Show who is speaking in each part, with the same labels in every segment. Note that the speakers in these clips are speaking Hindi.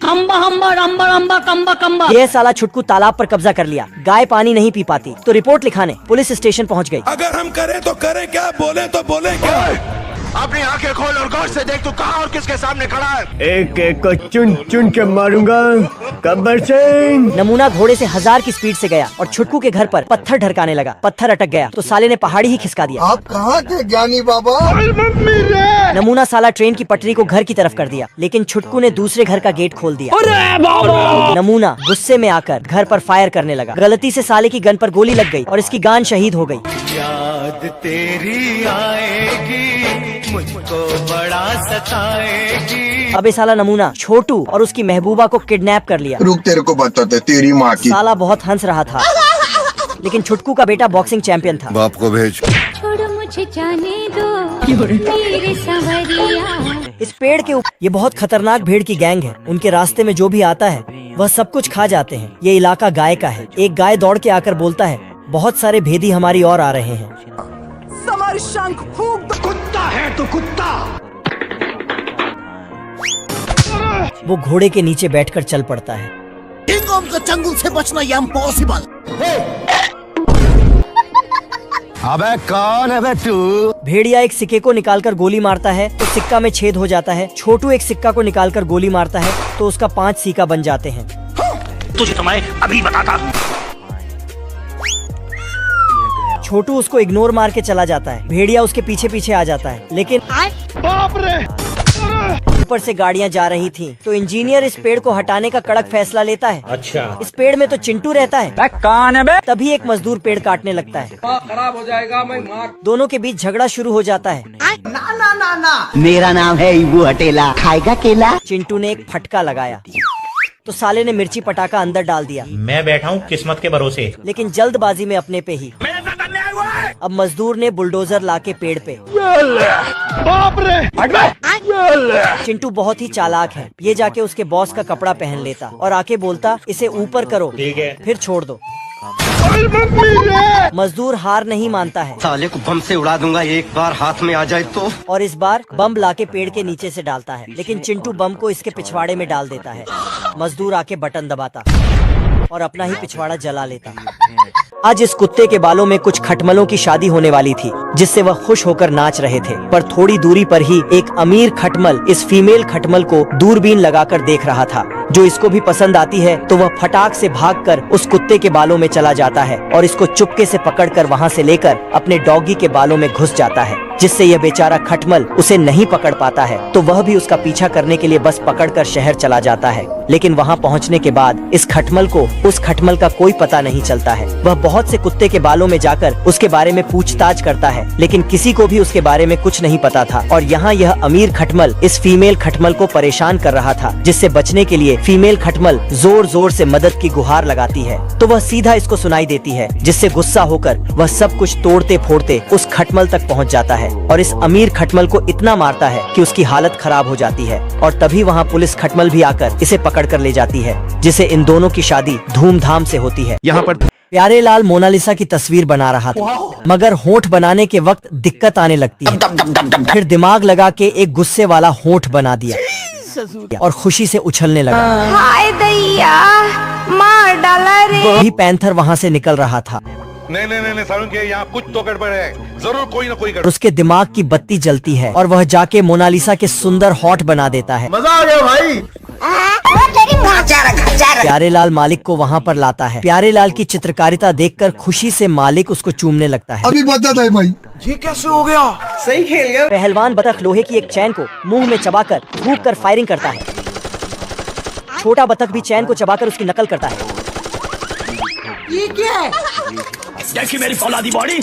Speaker 1: हम्बा हम्बा रम्बा रम्बा कम्बा कम्बा।
Speaker 2: यह साला छुटकू तालाब पर कब्जा कर लिया। गाय पानी नहीं पी पाती तो रिपोर्ट लिखाने पुलिस स्टेशन पहुंच गई।
Speaker 3: अगर हम करें तो करें क्या, बोले तो बोले क्या।
Speaker 4: अपनी आंखें खोल और गौर से देख, तू कहाँ और किसके सामने खड़ा है।
Speaker 5: एक एक को चुन चुन के मारूंगा। गब्बर सिंह।
Speaker 2: नमूना घोड़े से 1000 की स्पीड से गया और छुटकू के घर पर पत्थर ढरकाने लगा। पत्थर अटक गया तो साले ने पहाड़ी ही खिसका दिया।
Speaker 6: आप कहाँ थे ज्ञानी बाबा?
Speaker 2: नमूना साला ट्रेन की पटरी को घर की तरफ कर दिया, लेकिन छुटकू ने दूसरे घर का गेट खोल दिया। नमूना गुस्से में आकर घर पर फायर करने लगा। गलती से साले की गन पर गोली लग गई और इसकी गान शहीद हो गई।
Speaker 7: याद तेरी आएगी, मुझको बड़ा सताएगी।
Speaker 2: अबे साला नमूना छोटू और उसकी महबूबा को किडनैप कर लिया।
Speaker 6: रुक, तेरे को बताते तेरी माँ की।
Speaker 2: साला बहुत हंस रहा था, लेकिन छुटकू का बेटा बॉक्सिंग चैंपियन था।
Speaker 3: बाप को भेज।
Speaker 1: छोड़ो मुझे जाने दो मेरे सवरिया।
Speaker 2: इस पेड़ के ऊपर ये बहुत खतरनाक भेड़ की गैंग है। उनके रास्ते में जो भी आता है वह सब कुछ खा जाते हैं। ये इलाका गाय का है। एक गाय दौड़ के आकर बोलता है, बहुत सारे भेदी हमारी ओर आ रहे हैं।
Speaker 4: कुत्ता है तो कुत्ता।
Speaker 2: वो घोड़े के नीचे बैठकर चल पड़ता है।
Speaker 7: जंगल से बचना इम्पॉसिबल।
Speaker 4: अबे कौन है बे तू?
Speaker 2: भेड़िया एक सिक्के को निकालकर गोली मारता है तो सिक्का में छेद हो जाता है। छोटू एक सिक्का को निकालकर गोली मारता है तो उसका 5 सिक्का बन जाते हैं।
Speaker 4: तुझे तो मैं अभी बताता।
Speaker 2: छोटू उसको इग्नोर मार के चला जाता है। भेड़िया उसके पीछे पीछे आ जाता है, लेकिन
Speaker 4: बाप रे।
Speaker 2: ऊपर से गाड़ियां जा रही थीं, तो इंजीनियर इस पेड़ को हटाने का कड़क फैसला लेता है।
Speaker 8: अच्छा,
Speaker 2: इस पेड़ में तो चिंटू रहता है।
Speaker 8: कौन है बे?
Speaker 2: तभी एक मजदूर पेड़ काटने लगता है।
Speaker 9: खराब हो जाएगा, मैं मार।
Speaker 2: दोनों के बीच झगड़ा शुरू हो जाता है।
Speaker 7: मेरा नाम है इबू हटेला, खाएगा केला?
Speaker 2: चिंटू ने एक फटका लगाया तो साले ने मिर्ची पटाखा अंदर डाल दिया।
Speaker 8: मैं बैठा हूँ किस्मत के भरोसे,
Speaker 2: लेकिन जल्दबाजी में अपने पे ही। अब मजदूर ने बुलडोजर लाके पेड़ पे।
Speaker 4: बाप रे।
Speaker 2: चिंटू बहुत ही चालाक है। ये जाके उसके बॉस का कपड़ा पहन लेता और आके बोलता, इसे ऊपर करो,
Speaker 8: ठीक है,
Speaker 2: फिर छोड़ दो। मजदूर हार नहीं मानता है।
Speaker 7: साले को बम से उड़ा दूंगा एक बार हाथ में आ जाए तो।
Speaker 2: और इस बार बम लाके पेड़ के नीचे से डालता है, लेकिन चिंटू बम को इसके पिछवाड़े में डाल देता है। मजदूर आके बटन दबाता और अपना ही पिछवाड़ा जला लेता। आज इस कुत्ते के बालों में कुछ खटमलों की शादी होने वाली थी, जिससे वह खुश होकर नाच रहे थे। पर थोड़ी दूरी पर ही एक अमीर खटमल इस फीमेल खटमल को दूरबीन लगाकर देख रहा था। जो इसको भी पसंद आती है तो वह फटाक से भागकर उस कुत्ते के बालों में चला जाता है और इसको चुपके से पकड़कर वहां से लेकर अपने डॉगी के बालों में घुस जाता है, जिससे यह बेचारा खटमल उसे नहीं पकड़ पाता है। तो वह भी उसका पीछा करने के लिए बस पकड़कर शहर चला जाता है। लेकिन वहां पहुंचने के बाद इस खटमल को उस खटमल का कोई पता नहीं चलता है। वह बहुत से कुत्ते के बालों में जाकर उसके बारे में पूछताछ करता है, लेकिन किसी को भी उसके बारे में कुछ नहीं पता था। और यहाँ यह अमीर खटमल इस फीमेल खटमल को परेशान कर रहा था, जिससे बचने के लिए फीमेल खटमल जोर जोर से मदद की गुहार लगाती है। तो वह सीधा इसको सुनाई देती है, जिससे गुस्सा होकर वह सब कुछ तोड़ते फोड़ते उस खटमल तक पहुँच जाता है और इस अमीर खटमल को इतना मारता है कि उसकी हालत खराब हो जाती है। और तभी वहाँ पुलिस खटमल भी आकर इसे पकड़ कर ले जाती है, जिसे इन दोनों की शादी धूमधाम से होती है।
Speaker 4: यहाँ पर
Speaker 2: प्यारे लाल मोनालिसा की तस्वीर बना रहा था, मगर होंठ बनाने के वक्त दिक्कत आने लगती है। फिर दिमाग लगा के एक गुस्से वाला होंठ बना दिया और खुशी से उछलने लगा।
Speaker 1: हाय दैया, मार डाला रे।
Speaker 2: वही पैंथर वहाँ से निकल रहा था।
Speaker 3: नहीं सारुण के यहाँ कुछ तो गड़बड़ है, जरूर कोई ना कोई
Speaker 2: और उसके दिमाग की बत्ती जलती है और वह जाके मोनालिसा के सुंदर हॉट बना देता है।
Speaker 6: मजा आ गया भाई।
Speaker 2: प्यारे लाल मालिक को वहाँ पर लाता है। प्यारे लाल की चित्रकारिता देखकर खुशी से मालिक उसको चूमने लगता है।
Speaker 6: अभी बता दे भाई,
Speaker 9: ये कैसे हो गया? सही खेल गया।
Speaker 2: पहलवान बतख लोहे की एक चैन को मुंह में चबाकर थूक कर फायरिंग करता है। छोटा बतख भी चैन को चबाकर उसकी नकल करता है।
Speaker 9: ये क्या है?
Speaker 4: देखी मेरी फौलादी बॉडी।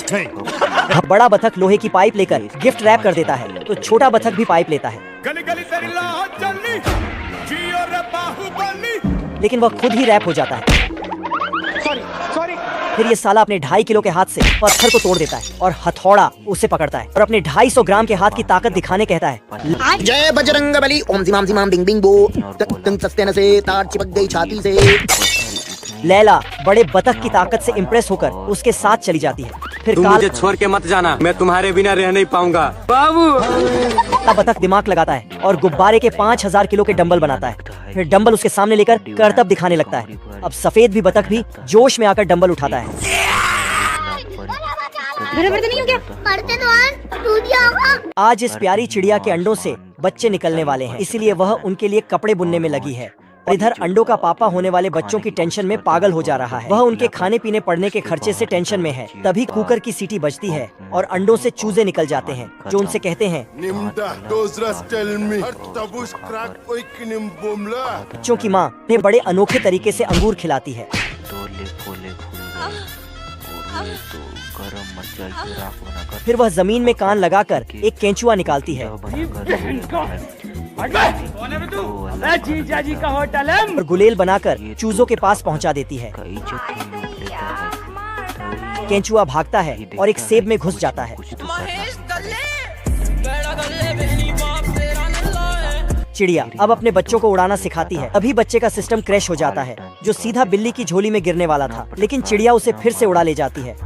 Speaker 2: बड़ा बतख लोहे की पाइप लेकर गिफ्ट रैप कर देता है, तो छोटा बतख भी पाइप लेता है,
Speaker 3: गली गली तेरी लाहौर चलनी, जियो रे बाहुबली।
Speaker 2: लेकिन वह खुद ही रैप हो जाता है। फिर ये साला अपने 2.5 किलो के हाथ से पत्थर को तोड़ देता है और हथौड़ा उसे पकड़ता है और अपने 250 ग्राम के हाथ की ताकत दिखाने कहता है,
Speaker 7: जय बजरंग बली, ओम जिमाम जिमाम बिंग बिंग बो, तंग सस्ते से तार चिपक गई छाती से।
Speaker 2: लैला बड़े बतख की ताकत से इम्प्रेस होकर उसके साथ चली जाती है। फिर
Speaker 9: तुम
Speaker 2: काल
Speaker 9: मुझे छोड़ के मत जाना, मैं तुम्हारे बिना रह नहीं पाऊंगा बाबू।
Speaker 2: का बतख दिमाग लगाता है और गुब्बारे के 5000 किलो के डंबल बनाता है। फिर डंबल उसके सामने लेकर करतब दिखाने लगता है। अब सफेद भी बतख भी जोश में आकर डंबल उठाता है। आज इस प्यारी चिड़िया के अंडों से बच्चे निकलने वाले हैं, इसीलिए वह उनके लिए कपड़े बुनने में लगी है। इधर अंडों का पापा होने वाले बच्चों की टेंशन में पागल हो जा रहा है। वह उनके खाने पीने पढ़ने के खर्चे से टेंशन में है। तभी कुकर की सीटी बजती है और अंडों से चूजे निकल जाते हैं, जो उनसे कहते हैं बच्चों की माँ ने बड़े अनोखे तरीके से अंगूर खिलाती है। फिर वह जमीन में कान लगाकर एक केंचुआ निकालती है और गुलेल बनाकर चूजों के पास पहुंचा देती है। केंचुआ भागता है और एक सेब में घुस जाता है। चिड़िया अब अपने बच्चों को उड़ाना सिखाती है। अभी बच्चे का सिस्टम क्रैश हो जाता है, जो सीधा बिल्ली की झोली में गिरने वाला था, लेकिन चिड़िया उसे फिर से उड़ा ले जाती है।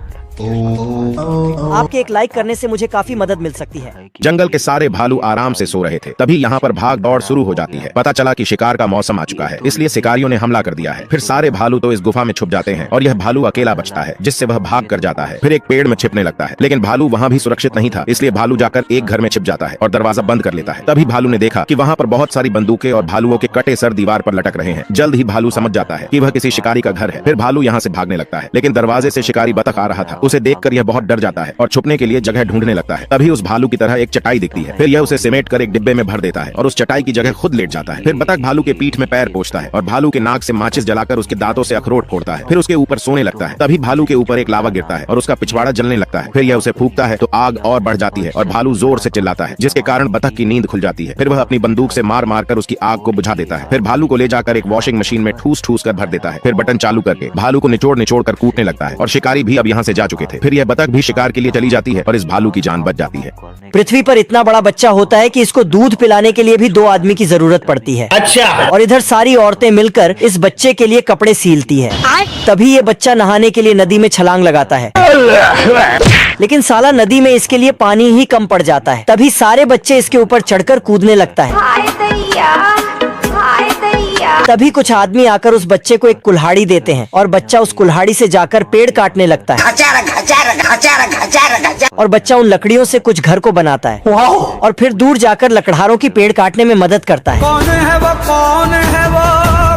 Speaker 2: आपके एक लाइक करने से मुझे काफी मदद मिल सकती है।
Speaker 10: जंगल के सारे भालू आराम से सो रहे थे, तभी यहाँ पर भाग दौड़ शुरू हो जाती है। पता चला कि शिकार का मौसम आ चुका है, इसलिए शिकारियों ने हमला कर दिया है। फिर सारे भालू तो इस गुफा में छुप जाते हैं और यह भालू अकेला बचता है, जिससे वह भाग कर जाता है। फिर एक पेड़ में छिपने लगता है, लेकिन भालू वहाँ भी सुरक्षित नहीं था, इसलिए भालू जाकर एक घर में छिप जाता है और दरवाजा बंद कर लेता है। तभी भालू ने देखा कि वहाँ पर बहुत सारी बंदूकें और भालुओं के कटे सर दीवार पर लटक रहे हैं। जल्द ही भालू समझ जाता है कि वह किसी शिकारी का घर है। फिर भालू यहाँ से भागने लगता है, लेकिन दरवाजे से शिकारी बतख आ रहा था। उसे देखकर यह बहुत डर जाता है और छुपने के लिए जगह ढूंढने लगता है। तभी उस भालू की तरह एक चटाई दिखती है। फिर यह उसे समेट कर एक डिब्बे में भर देता है और उस चटाई की जगह खुद लेट जाता है। फिर बतख भालू के पीठ में पैर पोंछता है और भालू के नाक से माचिस जलाकर उसके दांतों से अखरोट फोड़ता है। फिर उसके ऊपर सोने लगता है। तभी भालू के ऊपर एक लावा गिरता है और उसका पिछवाड़ा जलने लगता है। फिर यह उसे फूंकता है तो आग और बढ़ जाती है और भालू जोर से चिल्लाता है, जिसके कारण बतख की नींद खुल जाती है। फिर वह अपनी बंदूक से मार मार कर उसकी आग को बुझा देता है। फिर भालू को ले जाकर एक वॉशिंग मशीन में ठूस ठूस कर भर देता है। फिर बटन चालू करके भालू को निचोड़ निचोड़ कर कूटने लगता है और शिकारी भी अब यहाँ से जा चुके थे। फिर यह बतख भी शिकार के लिए चली जाती है और इस भालू की जान बच जाती है।
Speaker 2: पृथ्वी पर इतना बड़ा बच्चा होता है कि इसको दूध पिलाने के लिए भी 2 आदमी की जरूरत पड़ती है। अच्छा। और इधर सारी औरतें मिलकर इस बच्चे के लिए कपड़े सीलती है। तभी ये बच्चा नहाने के लिए नदी में छलांग लगाता है, लेकिन साला नदी में इसके लिए पानी ही कम पड़ जाता है। तभी सारे बच्चे इसके ऊपर चढ़कर कूदने लगता है।
Speaker 1: हाय दैया, हाय दैया।
Speaker 2: तभी कुछ आदमी आकर उस बच्चे को एक कुल्हाड़ी देते हैं और बच्चा उस कुल्हाड़ी से जाकर पेड़ काटने लगता है और बच्चा उन लकड़ियों से कुछ घर को बनाता है और फिर दूर जाकर लकड़हारों की पेड़ काटने में मदद करता है।
Speaker 9: कौन है वो, कौन है वो,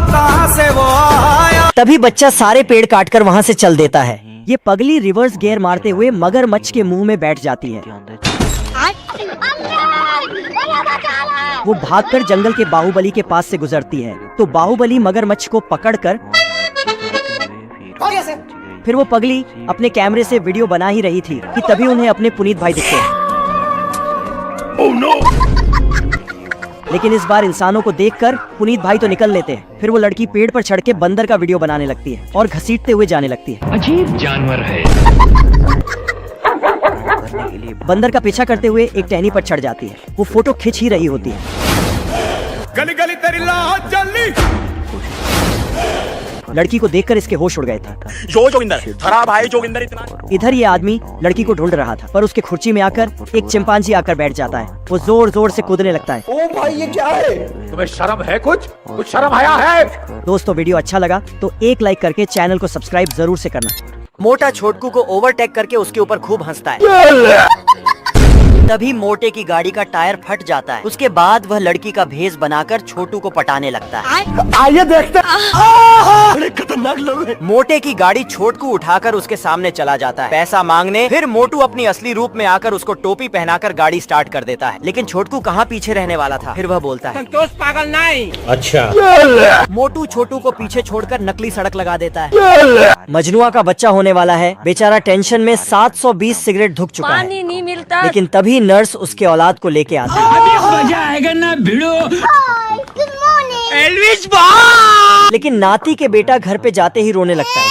Speaker 9: कहाँ से वो आया?
Speaker 2: तभी बच्चा सारे पेड़ काटकर वहाँ से चल देता है। ये पगली रिवर्स गियर मारते हुए मगरमच्छ के मुंह में बैठ जाती है। वो भागकर जंगल के बाहुबली के पास से गुजरती है, तो बाहुबली मगरमच्छ को पकड़कर फिर वो पगली अपने कैमरे से वीडियो बना ही रही थी कि तभी उन्हें अपने पुनीत भाई दिखते हैं।
Speaker 3: Oh no!
Speaker 2: लेकिन इस बार इंसानों को देखकर पुनीत भाई तो निकल लेते हैं। फिर वो लड़की पेड़ पर चढ़ के बंदर का वीडियो बनाने लगती है और घसीटते हुए जाने लगती है।
Speaker 11: अजीब जानवर है।
Speaker 2: बंदर का पीछा करते हुए एक टहनी पर चढ़ जाती है। वो फोटो खींच ही रही होती है।
Speaker 3: गली गली तेरी लाहौर चली।
Speaker 2: लड़की को देखकर इसके होश उड़ गए थे।
Speaker 4: जोगिंदर खराब है जोगिंदर इतना।
Speaker 2: इधर ये आदमी लड़की को ढूंढ रहा था, पर उसके खुर्ची में आकर एक चिंपांजी आकर बैठ जाता है। वो जोर जोर से कूदने लगता है।
Speaker 9: ओ भाई ये क्या है?
Speaker 4: तुम्हें शर्म है? कुछ शर्म आया है?
Speaker 2: दोस्तों वीडियो अच्छा लगा तो एक लाइक करके चैनल को सब्सक्राइब जरूर से करना। मोटा छोटकू को ओवरटेक करके उसके ऊपर खूब हंसता है। तभी मोटे की गाड़ी का टायर फट जाता है। उसके बाद वह लड़की का भेष बनाकर छोटू को पटाने लगता है।
Speaker 9: आइए देखते
Speaker 2: बड़े खतरनाक लोग हैं। मोटे की गाड़ी छोटकू उठाकर उसके सामने चला जाता है पैसा मांगने। फिर मोटू अपनी असली रूप में आकर उसको टोपी पहनाकर गाड़ी स्टार्ट कर देता है, लेकिन छोटकू कहाँ पीछे रहने वाला था। फिर वह बोलता है
Speaker 9: संतोष पागल नहीं।
Speaker 8: अच्छा।
Speaker 2: मोटू छोटू को पीछे छोड़कर नकली सड़क लगा देता है। मजनुआ का बच्चा होने वाला है। बेचारा टेंशन में 720 सिगरेट धुक चुका है,
Speaker 1: नहीं मिलता।
Speaker 2: लेकिन तभी नर्स उसके औलाद को लेके आती है।
Speaker 11: मजा आएगा ना भिड़ो।
Speaker 1: एल्विस
Speaker 2: लेकिन नाती के बेटा घर पे जाते ही रोने लगता है,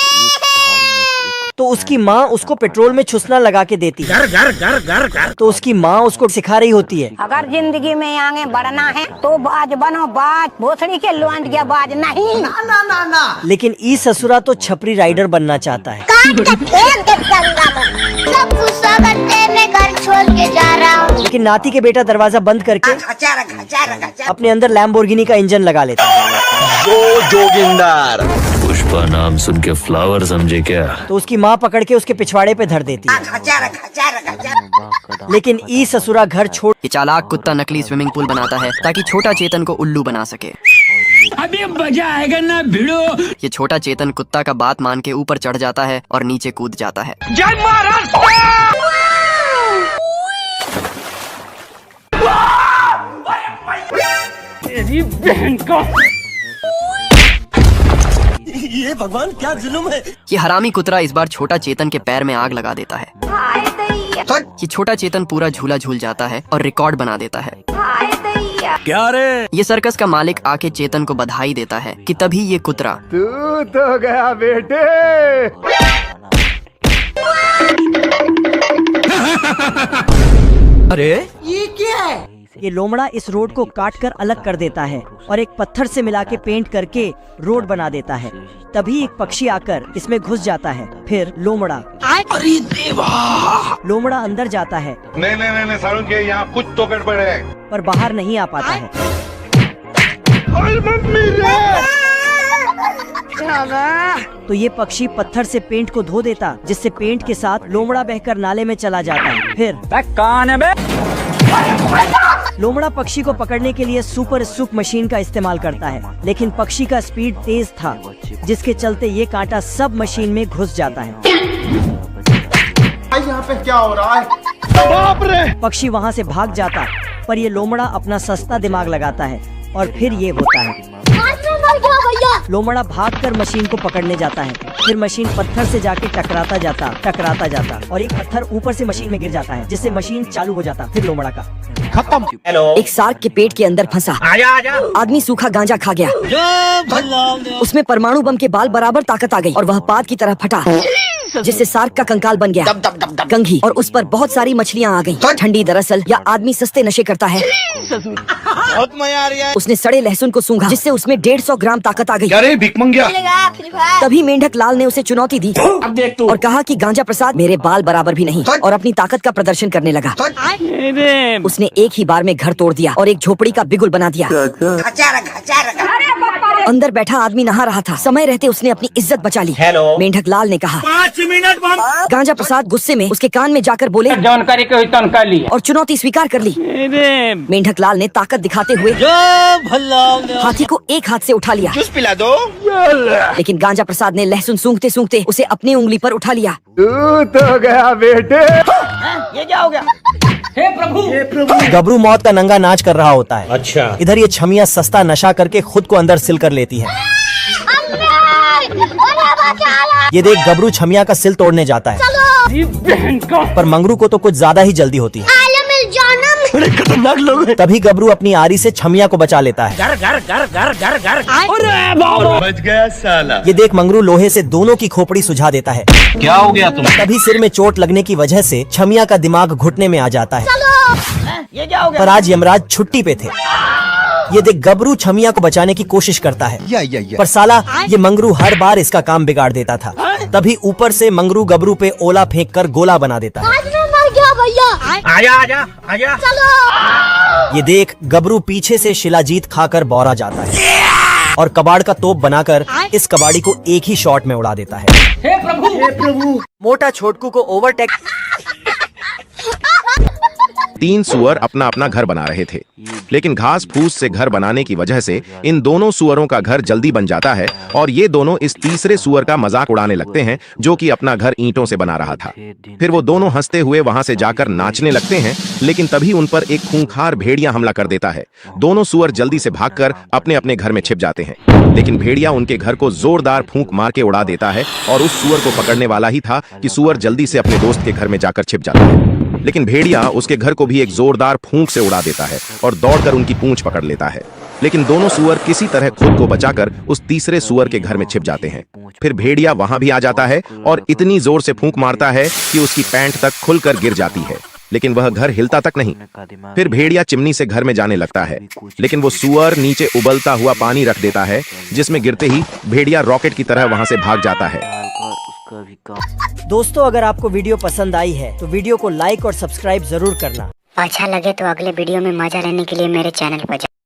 Speaker 2: तो उसकी माँ उसको पेट्रोल में छुसना लगा के देती है। तो उसकी माँ उसको सिखा रही होती है,
Speaker 1: अगर जिंदगी में आगे बढ़ना है तो बाज बनो, बाज भोसड़ी के लौंड गया बाज नहीं।
Speaker 9: ना ना ना।
Speaker 2: लेकिन ई ससुरा तो छपरी राइडर बनना चाहता है।
Speaker 12: सब गुस्सा करते हैं, मैं घर छोड़ के जा रहा हूँ।
Speaker 2: लेकिन नाती के बेटा दरवाजा बंद करके अपने अंदर लैम्बोर्गिनी का इंजन लगा लेता है।
Speaker 6: जोगिंदर
Speaker 11: पुष्पा नाम सुन के फ्लावर समझे क्या?
Speaker 2: तो उसकी माँ पकड़ के उसके पिछवाड़े पे धर देती है। लेकिन ई ससुरा घर छोड़
Speaker 13: ये चालाक कुत्ता नकली स्विमिंग पूल बनाता है ताकि छोटा चेतन को उल्लू बना सके।
Speaker 11: अभी मजा आएगा ना भिड़ो।
Speaker 13: ये छोटा चेतन कुत्ता का बात मान के ऊपर चढ़ जाता है और नीचे कूद जाता है।
Speaker 11: जय महाराष्ट्र। तेरी बहन को।
Speaker 2: ये भगवान क्या जुल्म है।
Speaker 13: ये हरामी कुतरा इस बार छोटा चेतन के पैर में आग लगा देता है। ये छोटा चेतन पूरा झूला झूल जाता है और रिकॉर्ड बना देता है।
Speaker 9: क्या रे?
Speaker 13: ये सर्कस का मालिक आके चेतन को बधाई देता है कि तभी ये कुतरा
Speaker 5: तू तो गया बेटे।
Speaker 2: अरे ये क्या है? ये लोमड़ा इस रोड को काट कर अलग कर देता है और एक पत्थर से मिला के पेंट करके रोड बना देता है। तभी एक पक्षी आकर इसमें घुस जाता है। फिर लोमड़ा
Speaker 4: अरे देवा।
Speaker 2: लोमड़ा अंदर जाता है।
Speaker 4: नहीं सारुण के यहाँ कुछ तो गड़बड़ है।
Speaker 2: पर बाहर नहीं आ पाता है। तो ये पक्षी पत्थर से पेंट को धो देता, जिससे पेंट के साथ लोमड़ा बहकर नाले में चला जाता है। फिर
Speaker 9: कौन है बे?
Speaker 2: लोमड़ा पक्षी को पकड़ने के लिए सुपर स्कूप मशीन का इस्तेमाल करता है, लेकिन पक्षी का स्पीड तेज था, जिसके चलते ये कांटा सब मशीन में घुस जाता है।
Speaker 6: यहाँ पे क्या हो रहा है?
Speaker 2: बाप रे! पक्षी वहाँ से भाग जाता, पर ये लोमड़ा अपना सस्ता दिमाग लगाता है और फिर ये होता है। लोमड़ा भागकर मशीन को पकड़ने जाता है। फिर मशीन पत्थर से जाके टकराता जाता और एक पत्थर ऊपर से मशीन में गिर जाता है, जिससे मशीन चालू हो जाता। फिर लोमड़ा का
Speaker 4: खत्म।
Speaker 8: हेलो।
Speaker 2: एक शार्क के पेट के अंदर फंसा।
Speaker 8: आजा।
Speaker 2: आदमी सूखा गांजा खा गया। उसमें परमाणु बम के बाल बराबर ताकत आ गई और वह पाद की तरह फटा, जिससे शार्क का कंकाल बन गया कंघी, और उस पर बहुत सारी मछलियाँ आ गईं। ठंडी दरअसल या आदमी सस्ते नशे करता है।
Speaker 4: बहुत मजा आ रही है।
Speaker 2: उसने सड़े लहसुन को सूंघा, जिससे उसमें 150 ग्राम ताकत आ गई।
Speaker 4: अरे भिख मंगिया।
Speaker 2: तभी मेंढक लाल ने उसे चुनौती दी और कहा कि गांजा प्रसाद मेरे बाल बराबर भी नहीं, और अपनी ताकत का प्रदर्शन करने लगा। उसने एक ही बार में घर तोड़ दिया और एक झोपड़ी का बिगुल बना दिया। अंदर बैठा आदमी नहा रहा था। समय रहते उसने अपनी इज्जत बचा ली।
Speaker 8: हेलो।
Speaker 2: मेंढक लाल ने कहा
Speaker 11: 5 मिनट
Speaker 2: गांजा प्रसाद गुस्से में उसके कान में जाकर बोले
Speaker 11: जानकारी को कर ली
Speaker 2: और चुनौती स्वीकार कर ली। मेंढक लाल ने ताकत दिखाते हुए हाथी को एक हाथ से उठा लिया।
Speaker 4: जूस पिला दो।
Speaker 2: लेकिन गांजा प्रसाद ने लहसुन सूंघते सूंघते उसे अपनी उंगली पर उठा लिया।
Speaker 5: तू तो गया बेटे।
Speaker 2: ये क्या हो गया?
Speaker 11: हे प्रभु।
Speaker 2: गबरू मौत का नंगा नाच कर रहा होता है।
Speaker 8: अच्छा।
Speaker 2: इधर ये छमिया सस्ता नशा करके खुद को अंदर सिल कर लेती है। ये देख गबरू छमिया का सिल तोड़ने जाता है, पर मंगरू को तो कुछ ज्यादा ही जल्दी होती है।
Speaker 5: खतरनाक लोग हैं।
Speaker 2: तभी गबरू अपनी आरी से छमिया को बचा लेता है।
Speaker 5: बच गया साला।
Speaker 2: ये देख मंगरू लोहे से दोनों की खोपड़ी सुझा देता है।
Speaker 11: क्या हो गया तुम?
Speaker 2: तभी सिर में चोट लगने की वजह से छमिया का दिमाग घुटने में आ जाता है।
Speaker 11: ये क्या हो गया?
Speaker 2: पर आज यमराज छुट्टी पे थे। ये देख गबरू छमिया को बचाने की कोशिश करता है, पर साला ये मंगरू हर बार इसका काम बिगाड़ देता था। तभी ऊपर से मंगरू गबरू पे ओला फेंक कर गोला बना देता है।
Speaker 8: आजा।
Speaker 2: ये देख गबरू पीछे से शिलाजीत खाकर बौरा जाता है और कबाड़ का तोप बनाकर इस कबाड़ी को एक ही शॉट में उड़ा देता है।
Speaker 11: हे प्रभु।
Speaker 2: मोटा छोटकू को ओवरटेक।
Speaker 10: 3 सुअर अपना अपना घर बना रहे थे, लेकिन घास फूस से घर बनाने की वजह से इन दोनों सुअरों का घर जल्दी बन जाता है और ये दोनों इस तीसरे सुअर का मजाक उड़ाने लगते हैं, जो कि अपना घर ईंटों से बना रहा था। फिर वो दोनों हंसते हुए वहां से जाकर नाचने लगते हैं, लेकिन तभी उन पर एक खूंखार भेड़िया हमला कर देता है। दोनों सुअर जल्दी से भागकर अपने अपने घर में छिप जाते हैं, लेकिन भेड़िया उनके घर को जोरदार फूंक मार के उड़ा देता है और उस सुअर को पकड़ने वाला ही था कि सुअर जल्दी से अपने दोस्त के घर में जाकर छिप जाता है। लेकिन भेड़िया उसके घर को भी एक जोरदार फूंक से उड़ा देता है और दौड़कर उनकी पूंछ पकड़ लेता है। लेकिन दोनों सुअर किसी तरह खुद को बचाकर उस तीसरे सुअर के घर में छिप जाते हैं। फिर भेड़िया वहां भी आ जाता है और इतनी जोर से फूंक मारता है कि उसकी पैंट तक खुलकर गिर जाती है, लेकिन वह घर हिलता तक नहीं। फिर भेड़िया चिमनी से घर में जाने लगता है, लेकिन वो सुअर नीचे उबलता हुआ पानी रख देता है, जिसमें गिरते ही भेड़िया रॉकेट की तरह वहां से भाग जाता है।
Speaker 2: दोस्तों अगर आपको वीडियो पसंद आई है तो वीडियो को लाइक और सब्सक्राइब जरूर करना।
Speaker 12: अच्छा लगे तो अगले वीडियो में मजा लेने के लिए मेरे चैनल पर जाओ।